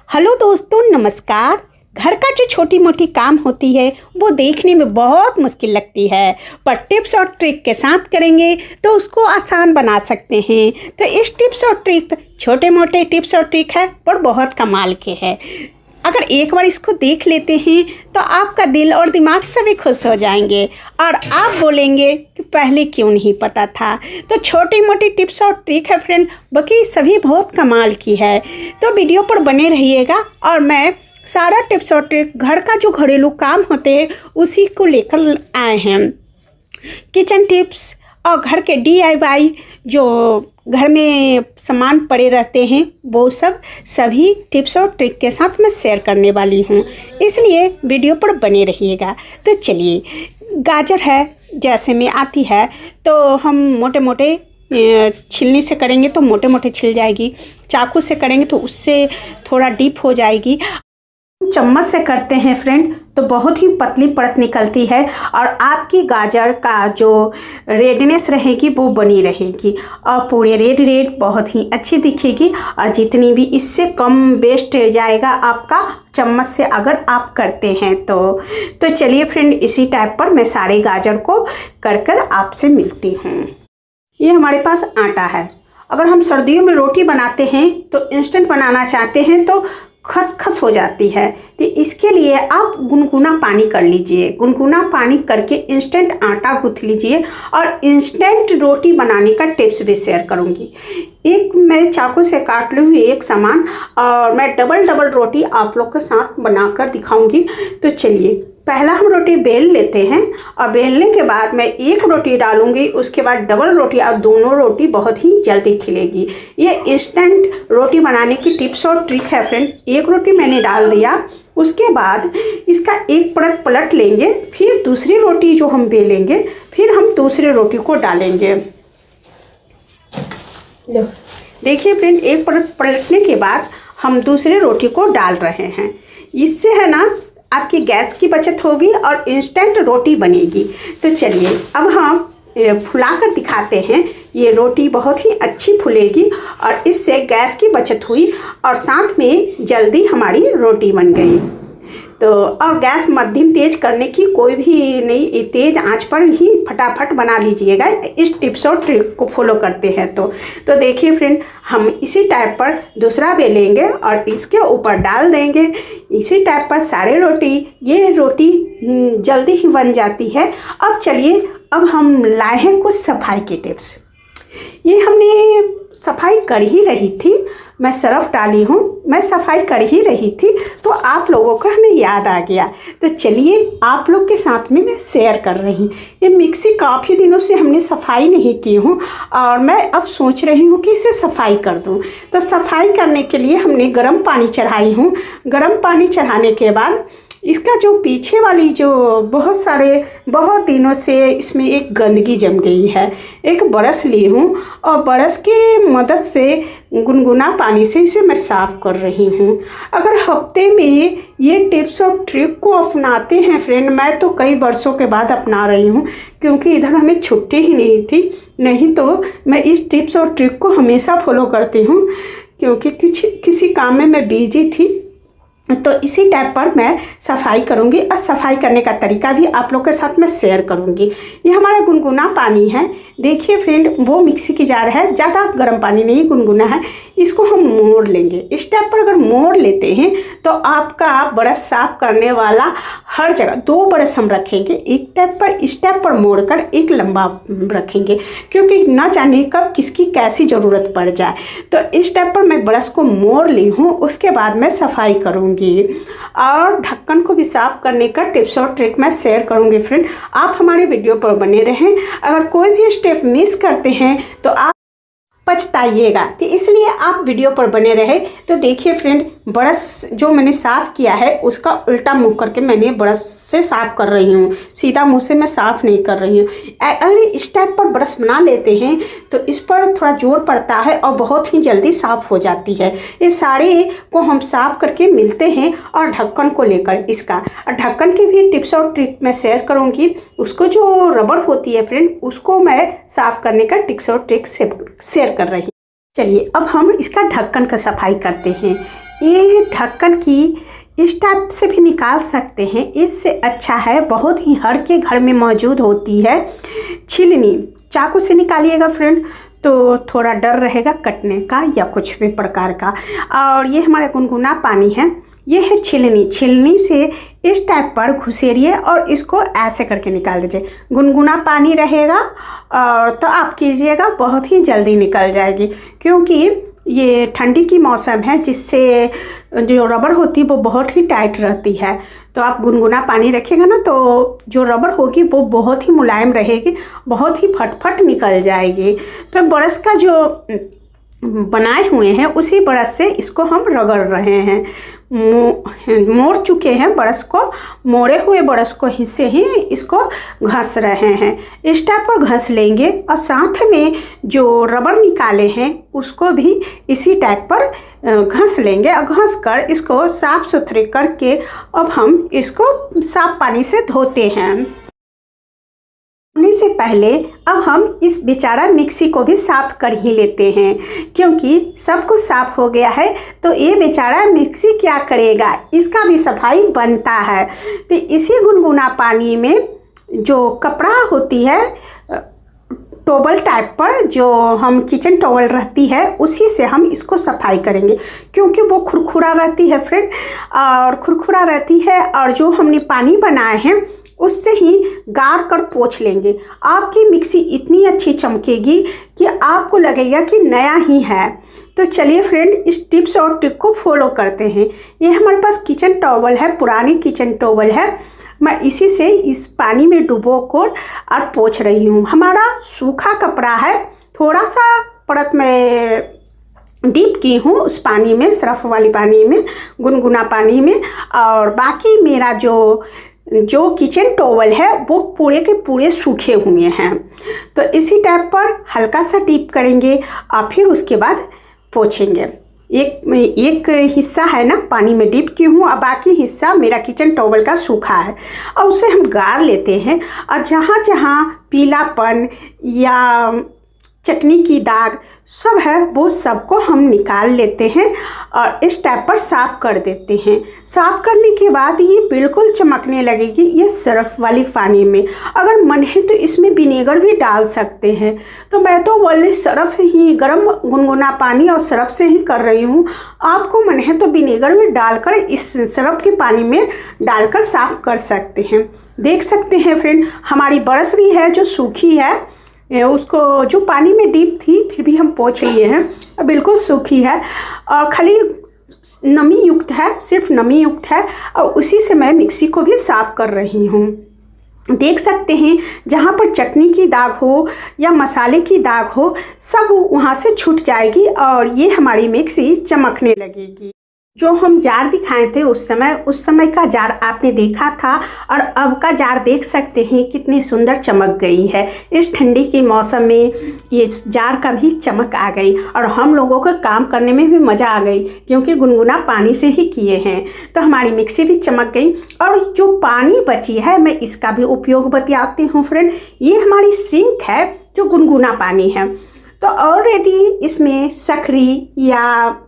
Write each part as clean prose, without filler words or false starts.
Hello दोस्तों, नमस्कार। घर का जो छोटी मोटी काम होती है वो देखने में बहुत मुश्किल लगती है, पर टिप्स और ट्रिक के साथ करेंगे तो उसको आसान बना सकते हैं। तो इस टिप्स और ट्रिक, छोटे मोटे टिप्स और ट्रिक है पर बहुत कमाल के हैं। अगर एक बार इसको देख लेते हैं तो आपका दिल और दिमाग सभी खुश हो जाएंगे और आप बोलेंगे कि पहले क्यों नहीं पता था। तो छोटी मोटी टिप्स और ट्रिक है फ्रेंड, बाकी सभी बहुत कमाल की है। तो वीडियो पर बने रहिएगा और मैं सारा टिप्स और ट्रिक घर का जो घरेलू काम होते हैं उसी को लेकर आए हैं। किचन टिप्स और घर के DIY जो घर में सामान पड़े रहते हैं वो सभी टिप्स और ट्रिक के साथ मैं शेयर करने वाली हूँ, इसलिए वीडियो पर बने रहिएगा। तो चलिए, गाजर है जैसे में आती है तो हम मोटे मोटे छिलने से करेंगे तो मोटे मोटे छिल जाएगी, चाकू से करेंगे तो उससे थोड़ा डीप हो जाएगी, चम्मच से करते हैं फ्रेंड तो बहुत ही पतली परत निकलती है और आपकी गाजर का जो रेडनेस रहेगी वो बनी रहेगी और पूरे रेड बहुत ही अच्छी दिखेगी। और जितनी भी इससे कम वेस्ट जाएगा आपका चम्मच से अगर आप करते हैं तो चलिए फ्रेंड, इसी टाइप पर मैं सारे गाजर को कर आपसे मिलती हूँ। ये हमारे पास आटा है। अगर हम सर्दियों में रोटी बनाते हैं तो इंस्टेंट बनाना चाहते हैं तो खसखस हो जाती है, तो इसके लिए आप गुनगुना पानी कर लीजिए। गुनगुना पानी करके इंस्टेंट आटा गूँथ लीजिए और इंस्टेंट रोटी बनाने का टिप्स भी शेयर करूँगी। एक मैं चाकू से काट ली हुई एक सामान और मैं डबल रोटी आप लोग के साथ बनाकर दिखाऊंगी। तो चलिए, पहला हम रोटी बेल लेते हैं और बेलने के बाद मैं एक रोटी डालूंगी, उसके बाद डबल रोटी और दोनों रोटी बहुत ही जल्दी खिलेगी। ये इंस्टेंट रोटी बनाने की टिप्स और ट्रिक है फ्रेंड। एक रोटी मैंने डाल दिया, उसके बाद इसका एक परत पलट लेंगे, फिर दूसरी रोटी जो हम बेलेंगे फिर हम दूसरी रोटी को डालेंगे। देखिए फ्रेंड, एक परत पलटने के बाद हम दूसरी रोटी को डाल रहे हैं। इससे है ना आपकी गैस की बचत होगी और इंस्टेंट रोटी बनेगी। तो चलिए अब हम फुला कर दिखाते हैं। ये रोटी बहुत ही अच्छी फूलेगी और इससे गैस की बचत हुई और साथ में जल्दी हमारी रोटी बन गई। तो और गैस मध्यम तेज करने की कोई भी नहीं, तेज आंच पर ही फटाफट बना लीजिएगा इस टिप्स और ट्रिक को फॉलो करते हैं तो देखिए फ्रेंड, हम इसी टाइप पर दूसरा बेलेंगे और इसके ऊपर डाल देंगे। इसी टाइप पर सारे रोटी, ये रोटी जल्दी ही बन जाती है। अब चलिए, अब हम लाए हैं कुछ सफाई के टिप्स। ये हमने सफाई कर ही रही थी, मैं सरफ डाली हूँ, मैं सफाई कर ही रही थी तो आप लोगों को हमें याद आ गया। तो चलिए आप लोग के साथ में मैं शेयर कर रही। ये मिक्सी काफ़ी दिनों से हमने सफाई नहीं की हूँ और मैं अब सोच रही हूँ कि इसे सफाई कर दूँ। तो सफाई करने के लिए हमने गर्म पानी चढ़ाई हूँ। गर्म पानी चढ़ाने के बाद इसका जो पीछे वाली जो बहुत दिनों से इसमें एक गंदगी जम गई है, एक ब्रश ली हूँ और ब्रश की मदद से गुनगुना पानी से इसे मैं साफ़ कर रही हूँ। अगर हफ्ते में ये टिप्स और ट्रिक को अपनाते हैं फ्रेंड, मैं तो कई वर्षों के बाद अपना रही हूँ क्योंकि इधर हमें छुट्टी ही नहीं थी, नहीं तो मैं इस टिप्स और ट्रिक को हमेशा फॉलो करती हूँ क्योंकि किसी काम में मैं बिजी थी। तो इसी टाइप पर मैं सफाई करूंगी और सफाई करने का तरीका भी आप लोग के साथ मैं शेयर करूंगी। ये हमारा गुनगुना पानी है। देखिए फ्रेंड, वो मिक्सी की जार है, ज़्यादा गर्म पानी नहीं, गुनगुना है। इसको हम मोड़ लेंगे। इस टाइप पर अगर मोड़ लेते हैं तो आपका ब्रश साफ करने वाला हर जगह, दो ब्रश हम रखेंगे, एक टाइप पर इस टाइप पर मोड़ कर एक लंबा रखेंगे क्योंकि ना जाने कब किसकी कैसी ज़रूरत पड़ जाए। तो इस टाइप पर मैं ब्रश को मोड़ ली हूँ, उसके बाद मैं सफाई करूँगी और ढक्कन को भी साफ करने का टिप्स और ट्रिक मैं शेयर करूंगी फ्रेंड। आप हमारे वीडियो पर बने रहें। अगर कोई भी स्टेप मिस करते हैं तो आप पछताइएगा, तो इसलिए आप वीडियो पर बने रहे। तो देखिए फ्रेंड, ब्रश जो मैंने साफ़ किया है उसका उल्टा मुंह करके मैंने ब्रश से साफ़ कर रही हूँ, सीधा मुंह से मैं साफ़ नहीं कर रही हूँ। अगर इस टाइप पर ब्रश बना लेते हैं तो इस पर थोड़ा जोर पड़ता है और बहुत ही जल्दी साफ़ हो जाती है। ये सारे को हम साफ़ करके मिलते हैं और ढक्कन को लेकर इसका ढक्कन की भी टिप्स और ट्रिक मैं शेयर करूँगी। उसको जो रबड़ होती है फ्रेंड, उसको मैं साफ़ करने का टिप्स और ट्रिक शेयर कर रही। चलिए अब हम इसका ढक्कन का सफाई करते हैं। ये ढक्कन की इस टाइप से भी निकाल सकते हैं। इससे अच्छा है, बहुत ही हर के घर में मौजूद होती है छिलनी। चाकू से निकालिएगा फ्रेंड तो थोड़ा डर रहेगा कटने का या कुछ भी प्रकार का। और ये हमारा गुनगुना पानी है, ये है छिलनी। छिलनी से इस टाइप पर घुसेरिए और इसको ऐसे करके निकाल दीजिए। गुनगुना पानी रहेगा और तो आप कीजिएगा, बहुत ही जल्दी निकल जाएगी, क्योंकि ये ठंडी की मौसम है जिससे जो रबर होती है वो बहुत ही टाइट रहती है। तो आप गुनगुना पानी रखिएगा ना तो जो रबर होगी वो बहुत ही मुलायम रहेगी, बहुत ही फटफट निकल जाएगी। तो ब्रश का जो बनाए हुए हैं उसी ब्रश से इसको हम रगड़ रहे हैं। मोड़ चुके हैं ब्रश को, मोड़े हुए ब्रश को हिस्से ही इसको घस रहे हैं। इस टाइप पर घस लेंगे और साथ में जो रबर निकाले हैं उसको भी इसी टाइप पर घस लेंगे और घस कर इसको साफ़ सुथरे करके अब हम इसको साफ पानी से धोते हैं। धोने से पहले अब हम इस बेचारा मिक्सी को भी साफ़ कर ही लेते हैं, क्योंकि सब कुछ साफ़ हो गया है तो ये बेचारा मिक्सी क्या करेगा, इसका भी सफाई बनता है। तो इसी गुनगुना पानी में जो कपड़ा होती है टॉवल टाइप पर, जो हम किचन टॉवल रहती है उसी से हम इसको सफाई करेंगे, क्योंकि वो खुरखुरा रहती है फ्रेंड, और खुरखुरा रहती है और जो हमने पानी बनाए हैं उससे ही गार कर पोंछ लेंगे। आपकी मिक्सी इतनी अच्छी चमकेगी कि आपको लगेगा कि नया ही है। तो चलिए फ्रेंड इस टिप्स और ट्रिक को फॉलो करते हैं। ये हमारे पास किचन टॉवल है, पुरानी किचन टॉवल है, मैं इसी से इस पानी में डुबो कर और पोंछ रही हूँ। हमारा सूखा कपड़ा है, थोड़ा सा परत में डीप की हूँ उस पानी में, सरफ वाली पानी में, गुनगुना पानी में, और बाकी मेरा जो किचन टॉवल है वो पूरे के पूरे सूखे हुए हैं। तो इसी टाइप पर हल्का सा डीप करेंगे और फिर उसके बाद पोंछेंगे। एक हिस्सा है ना पानी में डीप की हूँ और बाकी हिस्सा मेरा किचन टॉवल का सूखा है, और उसे हम गार लेते हैं और जहाँ जहाँ पीलापन या चटनी की दाग सब है वो सबको हम निकाल लेते हैं और इस टाइप पर साफ़ कर देते हैं। साफ़ करने के बाद ये बिल्कुल चमकने लगेगी ये सरफ वाली पानी में। अगर मन है तो इसमें विनेगर भी डाल सकते हैं, तो मैं तो वाले सरफ ही, गर्म गुनगुना पानी और सरफ से ही कर रही हूँ। आपको मन है तो विनेगर भी डालकर इस सरफ के पानी में डालकर साफ़ कर सकते हैं। देख सकते हैं फ्रेंड हमारी ब्रश भी है जो सूखी है, उसको जो पानी में डीप थी फिर भी हम पोंछ लिए हैं और बिल्कुल सूखी है और खाली नमी युक्त है, सिर्फ नमी युक्त है, और उसी से मैं मिक्सी को भी साफ़ कर रही हूँ। देख सकते हैं जहाँ पर चटनी की दाग हो या मसाले की दाग हो सब वहाँ से छूट जाएगी और ये हमारी मिक्सी चमकने लगेगी। जो हम जार दिखाए थे उस समय का जार आपने देखा था और अब का जार देख सकते हैं कितनी सुंदर चमक गई है। इस ठंडी के मौसम में ये जार का भी चमक आ गई और हम लोगों को काम करने में भी मज़ा आ गई, क्योंकि गुनगुना पानी से ही किए हैं। तो हमारी मिक्सी भी चमक गई और जो पानी बची है मैं इसका भी उपयोग बताती हूँ फ्रेंड। ये हमारी सिंक है जो गुनगुना पानी है, तो ऑलरेडी इसमें सकरी या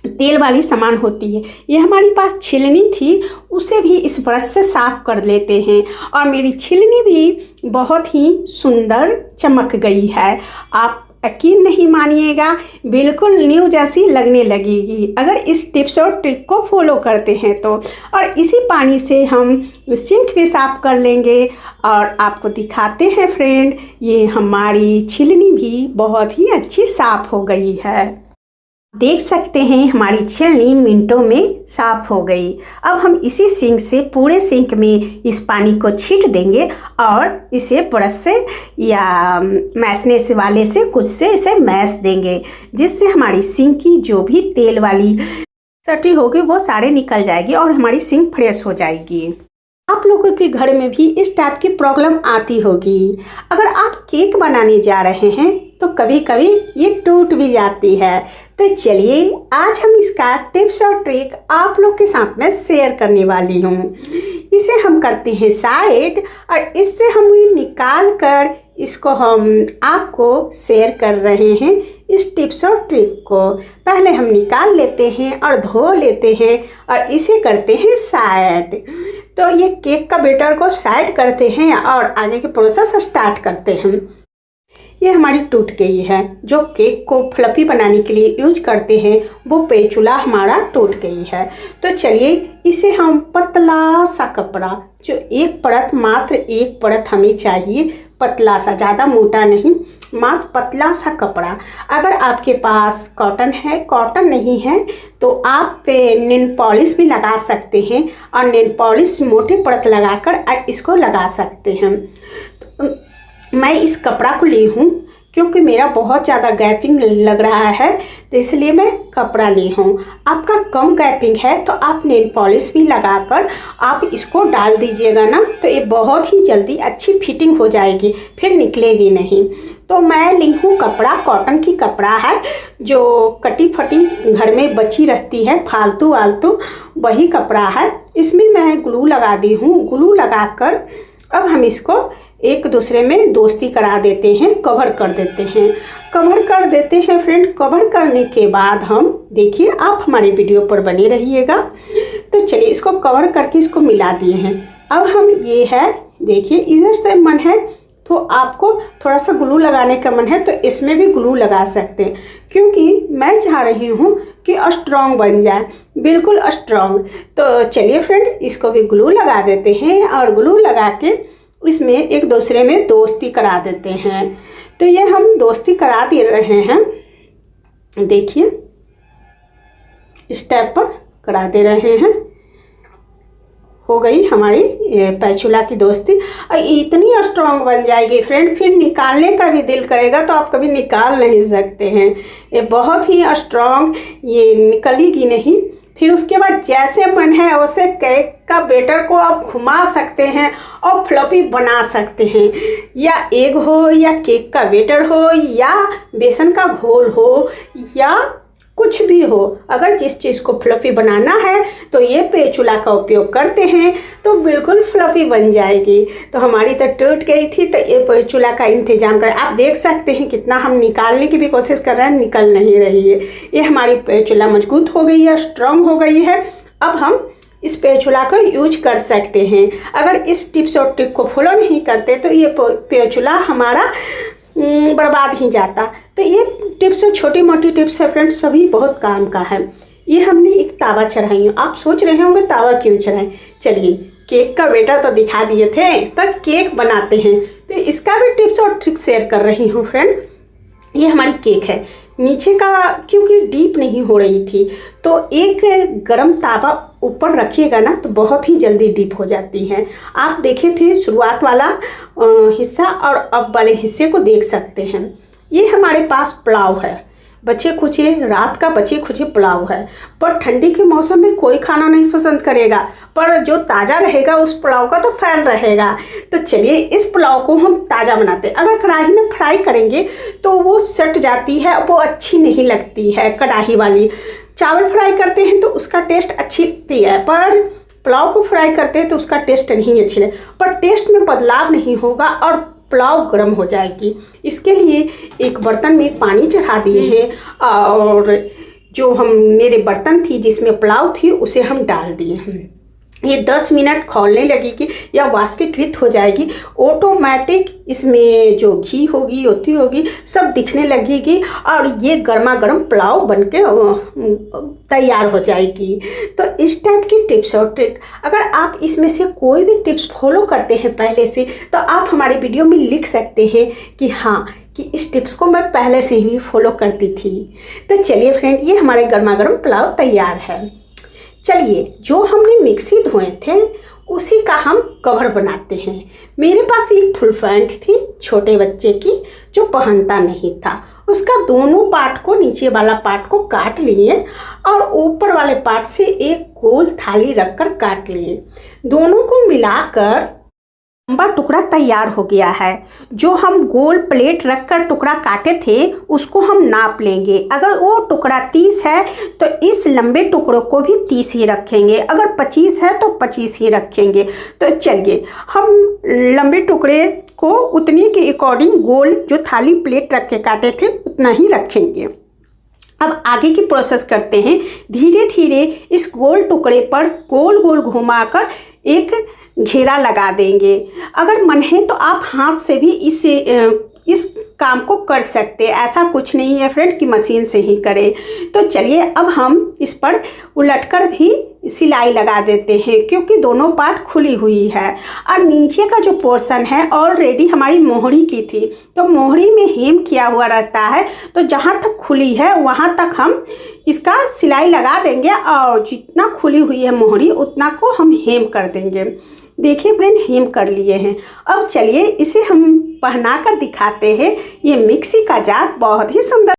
तेल वाली सामान होती है। ये हमारी पास छिलनी थी, उसे भी इस ब्रश से साफ़ कर लेते हैं और मेरी छिलनी भी बहुत ही सुंदर चमक गई है। आप यकीन नहीं मानिएगा, बिल्कुल न्यू जैसी लगने लगेगी अगर इस टिप्स और ट्रिक को फॉलो करते हैं तो। और इसी पानी से हम सिंक भी साफ़ कर लेंगे और आपको दिखाते हैं फ्रेंड, ये हमारी छिलनी भी बहुत ही अच्छी साफ़ हो गई है। देख सकते हैं हमारी छिलनी मिनटों में साफ़ हो गई। अब हम इसी सिंक से पूरे सिंक में इस पानी को छींट देंगे और इसे ब्रश से या मैसने से वाले से कुछ से इसे मैस देंगे, जिससे हमारी सिंक की जो भी तेल वाली सटी होगी वो सारे निकल जाएगी और हमारी सिंक फ्रेश हो जाएगी। आप लोगों के घर में भी इस टाइप की प्रॉब्लम आती होगी। अगर आप केक बनाने जा रहे हैं तो कभी कभी ये टूट भी जाती है। तो चलिए आज हम इसका टिप्स और ट्रिक आप लोग के साथ में शेयर करने वाली हूँ। इसे हम करते हैं साइड और इससे हम निकाल कर इसको हम आपको शेयर कर रहे हैं इस टिप्स और ट्रिक को। पहले हम निकाल लेते हैं और धो लेते हैं और इसे करते हैं साइड। तो ये केक का बैटर को साइड करते हैं और आगे के प्रोसेस स्टार्ट करते हैं। ये हमारी टूट गई है। जो केक को फ्लफी बनाने के लिए यूज करते हैं वो पेचुला हमारा टूट गई है। तो चलिए इसे हम पतला सा कपड़ा, जो एक परत, मात्र एक परत हमें चाहिए, पतला सा, ज़्यादा मोटा नहीं, मात्र पतला सा कपड़ा। अगर आपके पास कॉटन है, कॉटन नहीं है तो आप नेल पॉलिश भी लगा सकते हैं और नेल पॉलिश मोटे परत लगाकर इसको लगा सकते हैं। तो मैं इस कपड़ा को ली हूँ क्योंकि मेरा बहुत ज़्यादा गैपिंग लग रहा है, तो इसलिए मैं कपड़ा ली हूँ। आपका कम गैपिंग है तो आप नेल पॉलिश भी लगाकर आप इसको डाल दीजिएगा ना, तो ये बहुत ही जल्दी अच्छी फिटिंग हो जाएगी, फिर निकलेगी नहीं। तो मैं ली हूँ कपड़ा, कॉटन की कपड़ा है, जो कटी फटी घर में बची रहती है, फालतू वालतू, वही कपड़ा है। इसमें मैं ग्लू लगा दी हूँ। ग्लू लगाकर अब हम इसको एक दूसरे में दोस्ती करा देते हैं, कवर कर देते हैं, कवर कर देते हैं फ्रेंड। कवर करने के बाद हम, देखिए आप हमारे वीडियो पर बने रहिएगा। तो चलिए इसको कवर करके इसको मिला दिए हैं। अब हम ये है, देखिए इधर से मन है तो आपको थोड़ा सा ग्लू लगाने का मन है तो इसमें भी ग्लू लगा सकते हैं, क्योंकि मैं चाह रही हूँ कि स्ट्रॉन्ग बन जाए, बिल्कुल स्ट्रॉन्ग। तो चलिए फ्रेंड इसको भी ग्लू लगा देते हैं और ग्लू लगा के इसमें एक दूसरे में दोस्ती करा देते हैं। तो ये हम दोस्ती करा दे रहे हैं, देखिए इस टाइप पर करा दे रहे हैं। हो गई हमारी पैचुला की दोस्ती और इतनी स्ट्रॉन्ग बन जाएगी फ्रेंड, फिर निकालने का भी दिल करेगा तो आप कभी निकाल नहीं सकते हैं। ये बहुत ही स्ट्रॉन्ग, ये निकलेगी नहीं। फिर उसके बाद जैसे मन है वैसे केक का बैटर को आप घुमा सकते हैं और फ्लफी बना सकते हैं, या एग हो या केक का बैटर हो या बेसन का घोल हो या कुछ भी हो। अगर जिस चीज़ को फ्लफी बनाना है तो ये पेचुला का उपयोग करते हैं तो बिल्कुल फ्लफी बन जाएगी। तो हमारी तो टूट गई थी, तो ये पेचुला का इंतजाम करें। आप देख सकते हैं कितना हम निकालने की भी कोशिश कर रहे हैं, निकल नहीं रही है। ये हमारी पेचुला मजबूत हो गई है, स्ट्रांग हो गई है। अब हम इस पेचुला को यूज कर सकते हैं। अगर इस टिप्स और ट्रिक को फॉलो नहीं करते तो ये पेचुला हमारा बर्बाद ही जाता। तो ये टिप्स, छोटी मोटी टिप्स है फ्रेंड्स, सभी बहुत काम का है। ये हमने एक तावा चढ़ाई हूँ। आप सोच रहे होंगे तावा क्यों चढ़ाएं। चलिए केक का बैटर तो दिखा दिए थे, तब केक बनाते हैं तो इसका भी टिप्स और ट्रिक शेयर कर रही हूँ फ्रेंड। ये हमारी केक है, नीचे का क्योंकि डीप नहीं हो रही थी तो एक गरम तावा ऊपर रखिएगा ना तो बहुत ही जल्दी डीप हो जाती है। आप देखे थे शुरुआत वाला हिस्सा और अब वाले हिस्से को देख सकते हैं। ये हमारे पास पुलाव है, बचे खुचे, रात का बचे खुचे पुलाव है। पर ठंडी के मौसम में कोई खाना नहीं पसंद करेगा, पर जो ताज़ा रहेगा उस पुलाव का तो फैन रहेगा। तो चलिए इस पुलाव को हम ताज़ा बनाते हैं। अगर कढ़ाई में फ्राई करेंगे तो वो सट जाती है, वो अच्छी नहीं लगती है कढ़ाई वाली। चावल फ्राई करते हैं तो उसका टेस्ट अच्छी लगती है, पर पुलाव को फ्राई करते हैं तो उसका टेस्ट नहीं अच्छी लगती, पर टेस्ट में बदलाव नहीं होगा और पुलाव गर्म हो जाएगी। इसके लिए एक बर्तन में पानी चढ़ा दिए हैं और जो हम मेरे बर्तन थी जिसमें पुलाव थी उसे हम डाल दिए हैं। ये 10 मिनट खौलने लगेगी या वाष्पीकृत हो जाएगी। ऑटोमेटिक इसमें जो घी होगी, होती होगी, सब दिखने लगेगी और ये गर्मा गर्म पुलाव बनके तैयार हो जाएगी। तो इस टाइप की टिप्स और ट्रिक, अगर आप इसमें से कोई भी टिप्स फॉलो करते हैं पहले से, तो आप हमारे वीडियो में लिख सकते हैं कि हाँ कि इस टिप्स को मैं पहले से ही फॉलो करती थी। तो चलिए फ्रेंड, ये हमारे गर्मा गर्म पुलाव तैयार है। चलिए जो हमने मिक्सी धोए थे उसी का हम कवर बनाते हैं। मेरे पास एक फुल पैंट थी छोटे बच्चे की जो पहनता नहीं था, उसका दोनों पार्ट को, नीचे वाला पार्ट को काट लिए और ऊपर वाले पार्ट से एक गोल थाली रखकर काट लिए। दोनों को मिलाकर लंबा टुकड़ा तैयार हो गया है। जो हम गोल प्लेट रखकर टुकड़ा काटे थे उसको हम नाप लेंगे। अगर वो टुकड़ा 30 है तो इस लंबे टुकड़ों को भी 30 ही रखेंगे। अगर 25 है तो 25 ही रखेंगे। तो चलिए हम लंबे टुकड़े को उतनी के अकॉर्डिंग गोल जो थाली प्लेट रख के काटे थे उतना ही रखेंगे। अब आगे की प्रोसेस करते हैं। धीरे धीरे इस गोल टुकड़े पर गोल गोल घुमाकर एक घेरा लगा देंगे। अगर मन है तो आप हाथ से भी इस काम को कर सकते हैं। ऐसा कुछ नहीं है फ्रेंड कि मशीन से ही करें। तो चलिए अब हम इस पर उलटकर भी सिलाई लगा देते हैं, क्योंकि दोनों पार्ट खुली हुई है। और नीचे का जो पोर्शन है ऑलरेडी हमारी मोहरी की थी, तो मोहरी में हेम किया हुआ रहता है। तो जहाँ तक खुली है वहाँ तक हम इसका सिलाई लगा देंगे और जितना खुली हुई है मोहरी उतना को हम हेम कर देंगे। देखिए फ्रेंड, हेम कर लिए हैं। अब चलिए इसे हम पहना कर दिखाते हैं। ये मिक्सी का जार बहुत ही सुंदर